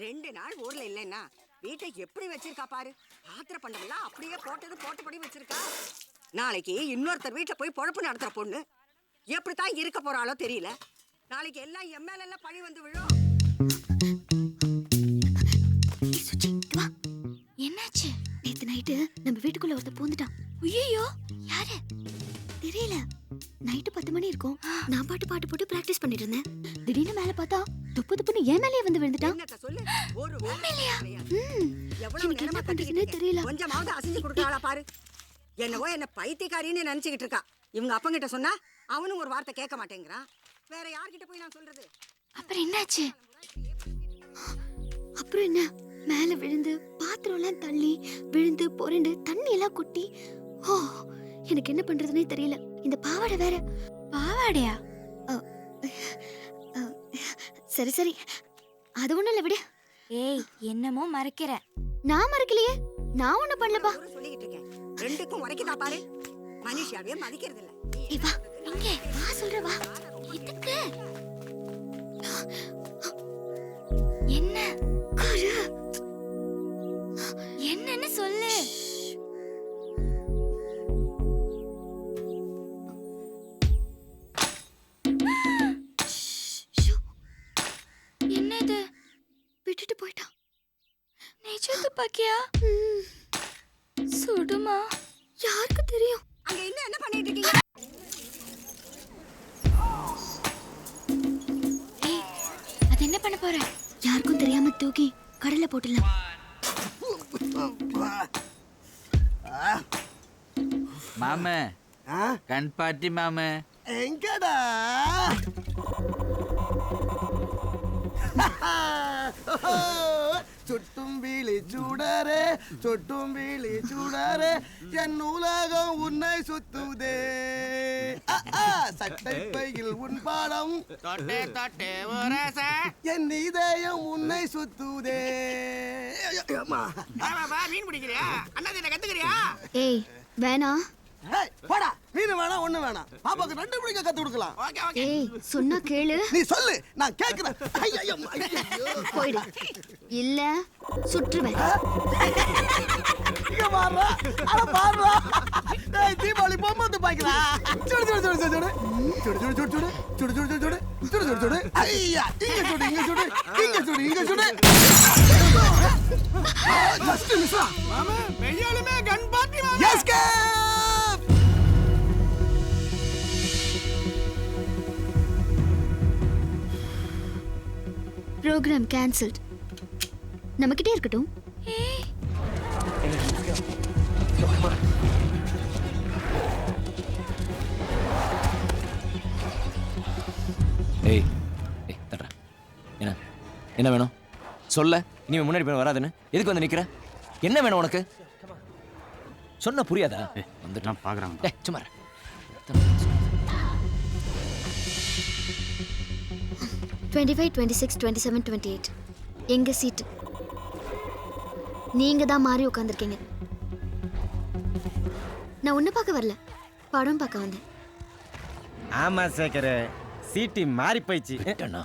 2 நாள் ஊர்ல இல்லைன்னா வீட்டை எப்படி வச்சிருக்கா பாரு. பாத்திர பண்டமெல்லாம் அப்படியே போட்டபடி வச்சிருக்கா. நாளைக்கு இன்னொருத்தர் வீட்டுல போய் பொழப்பு நடத்துற பொண்ணு எப்படித்தான் இருக்க போறாளோ தெரியல. நாளைக்கு எல்லாம் எம்எல்ஏ எல்லாம் பழி வந்து விழும். என்னாச்சு? நேத்து நைட்டு நம்ம வீட்டுக்குள்ள ஒருத்த பூந்துட்டான். ஐயோ, யாரு தெரியல. நைட்டு 10 மணி இருக்கும். நான் பாட்டு போட்டு பிராக்டிஸ் பண்ணிட்டு இருந்தேன். திடீர்னு மேல பார்த்தா துப்புன்னு ஏன் மேலேயே வந்து விழுந்துட்டான். என்னத்த சொல்லு, ஒரு உண்மையிலையா? எவ்வளவு எனக்கு என்ன நேரமா பண்றதுன்னே தெரியல. கொஞ்சமாவது அசைஞ்சு கொடுக்கறாளா பாரு. என்னவோ என்ன பைத்தியக்காரின்னு நினைச்சுக்கிட்டு இருக்கா. இவங்க அப்பங்கிட்ட சொன்னா அவனும் ஒரு வார்த்தை கேட்க மாட்டேங்கிறான். வேற யார்கிட்ட போய் நான் சொல்றது? அப்புறம் என்னாச்சு? அப்புறம் என்ன, மேல விழுந்து பாத்திரம் எல்லாம் தள்ளி விழுந்து புரண்டு தண்ணி எல்லாம் கொட்டி, ஓ எனக்கு என்ன பண்றதுன்னே தெரியல. இந்த பாவாடை வேற. பாவாடையா? சரி சரி, அது ஒண்ணும் இல்ல, விடு. ஏய், என்னமோ மறைக்கிற. நான் மறக்கலையே, நான் ஒண்ணும் பண்ணலப்பா. சொல்லிக்கிட்டு இருக்கேன். ரெண்டுக்கும் உரைக்குதா பாரு. மனுஷியாவே மதிக்கிறது இல்ல. ஏய் வா, இங்க வா, சொல்ற வா. எதுக்கு? என்ன குரு, என்னன்னு சொல்லு. என்னது? விட்டுட்டு போயிட்டான். நிஜத்து பாக்கியா? சுடுமா? யாருக்கு தெரியும்? அங்க இன்னும் என்ன பண்ணிட்டு இருக்கீங்க? ஏய், அது என்ன பண்ண போற? யாருக்கும் தெரியாம தூக்கி கடல்ல போட்டுலாம். மாமே, கண் பாட்டி மாமே. எங்கடா? சுட்டும் வீழி சூடரே, சுட்டும் வீழி சூடரே, என் உலகம் உன்னை சுத்துதே. சட்டை பையில் உன் பாடம் என் இதயம் உன்னை சுத்துதே. மீன் பிடிக்கிறியா? அண்ணா கத்துக்கிறியா? ஏய் வேணா. போடா, மீன் வேணாம், ஒண்ணு வேணாம். பாப்பாக்கு 2 பிடிக்க கத்து கொடுக்கலாம். ஏய் சொன்னா கேளு. நீ சொல்லு, நான் கேக்குறேன். போயிடு, இல்ல சுற்றுவேன். இங்க பாருடா, அட பாருடா. டேய் தீபாவளி பொம்மை பாக்கறா. சுடு சுடு சுடு சுடு சுடு சுடு சுடு சுடு சுடு சுடு சுடு சுடு சுடு சுடு. ஐயா, இங்க சுடு, இங்க சுடு, இங்க சுடு, இங்க சுடு. ஜஸ்ட் மிஸ்ரா. மாமா, மெய்யாலுமே கன் பார்ட்டி மாமா. எஸ்கேப். Program cancelled. நம்மகிட்டே இருக்கட்டும். ஏய் ஏய் தர்றா. என்ன என்ன வேணும் சொல்ல. இனிமே முன்னாடி போய் வராதுன்னு எதுக்கு வந்து நிக்கிற? என்ன வேணும் உனக்கு? சொன்ன புரியாதா? வந்துட்டு நான் பார்க்குறாங்க. ஏய் சும்மா இரு. 25, 26, 27, 28 எங்க சீட்டு. நீங்க தான் மாறி உட்காந்துருக்கீங்க. நான் ஒண்ணு பார்க்க வரல, படம் பார்க்க வந்தேன். ஆமா சேகர், சீட்டி மாறி போயிடுச்சு. அண்ணா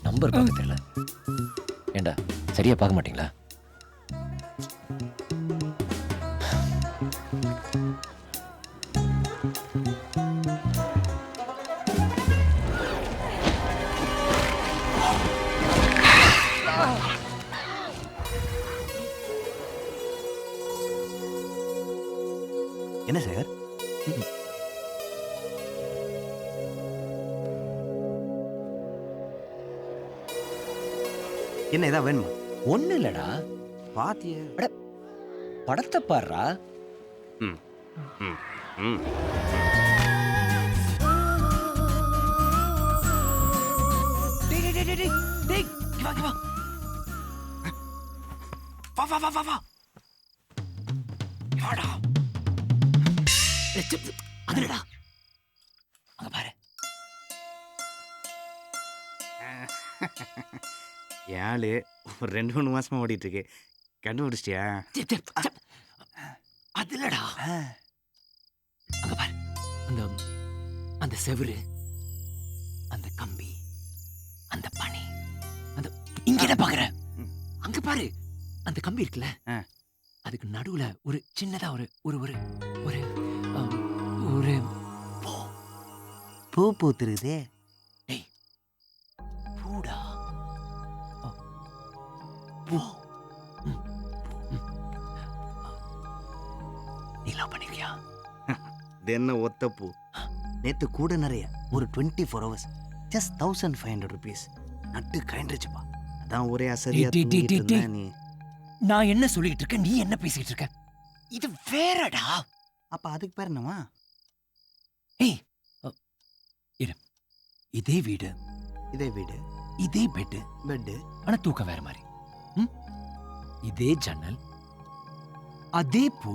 நம்பர் பார்க்க தெரியல. ஏண்டா சரியா பார்க்க மாட்டீங்களா? என்ன சார்? என்ன ஏதாவது வேணுமா? ஒண்ணு இல்லடா. பாத்தியா? படத்தை பாடுறா. ம் ம் ம். அதுலடா அங்க பாரு. ஏழு ஒரு 2-3 மாசமா ஓடிட்டு இருக்கு. கண்டுபிடிச்சிட்டியா? அதுலடா அங்க பாரு, அந்த அந்த செவுரு, அந்த கம்பி, அந்த பனி, அந்த இங்க என்ன பாக்குற? அங்க பாரு, அந்த கம்பி இருக்குல்ல, அதுக்கு நடுவுல ஒரு சின்னதா ஒரு ஒரு ஒரு ஒரு ஒரு பூ பூத்துருதே. டேய், பூடா. பூ. நீ லவ் பண்ணிருக்கியா? இது என்ன ஒத்த பூ? நேத்து கூட நிறைய ஒரு 24 hours just 1500 rupees நட்டு கயண்டுச்சுப்பா. அதான் ஒரே அசதியா டேய், டேய், தூங்கிட்டு டேய், இருந்தேன். நீ நான் என்ன சொல்லிட்டு இருக்க, நீ என்ன பேசிட்டு இருக்க? இது வேறடா. அப்ப அதுக்கு பேர் என்னவா? ஏய், இரு. இதே வீடு, இதே வீடு, இதே பெட்டு, பெட்டு, ஆனா தூக்கம் வேற மாதிரி. இதே ஜன்னல், அதே பூ,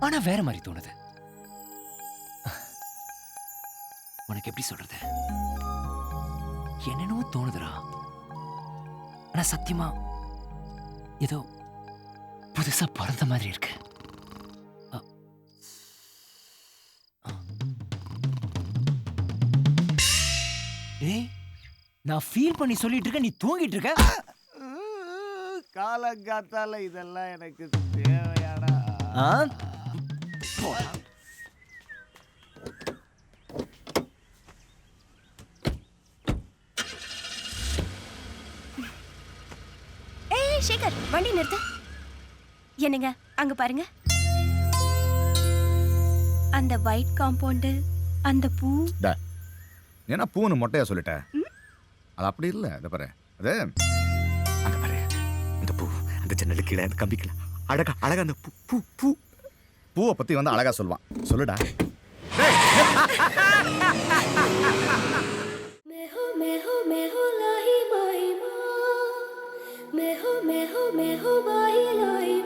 ஆனா வேற மாதிரி தோணுது. உனக்கு எப்படி சொல்றது? என்னென்னவோ தோணுதுடா. ஆனா சத்தியமா ஏதோ புதுசா பிறந்த மாதிரி இருக்கு. ஏய், நான் ஃபீல் பண்ணி சொல்லிட்டு இருக்க, நீ தூங்கிட்டு இருக்க. காலங்காத்தால இதெல்லாம் எனக்கு தேவையாடா? ஆ? போடா. ஏய் சேகர், வண்டி நிறுத்து. என்னங்க அங்க பாருங்க, அந்த ஒயிட் காம்பவுண்டு, அந்த பூ. ஏன்னா பூன்னு மொட்டையா சொல்லிட்ட. அது அப்படி இல்லை. இதை பாரு, அது அங்க பாரு, அந்த பூ, அந்த ஜன்னல் கீழே, அந்த கம்பி கீழே, அழகா அழகா அந்த பூ பூ பூ பூவை பத்தி வந்து அழகா சொல்லுவான். சொல்லுடா. मैं हो लाही माही माँ, मैं हो लाही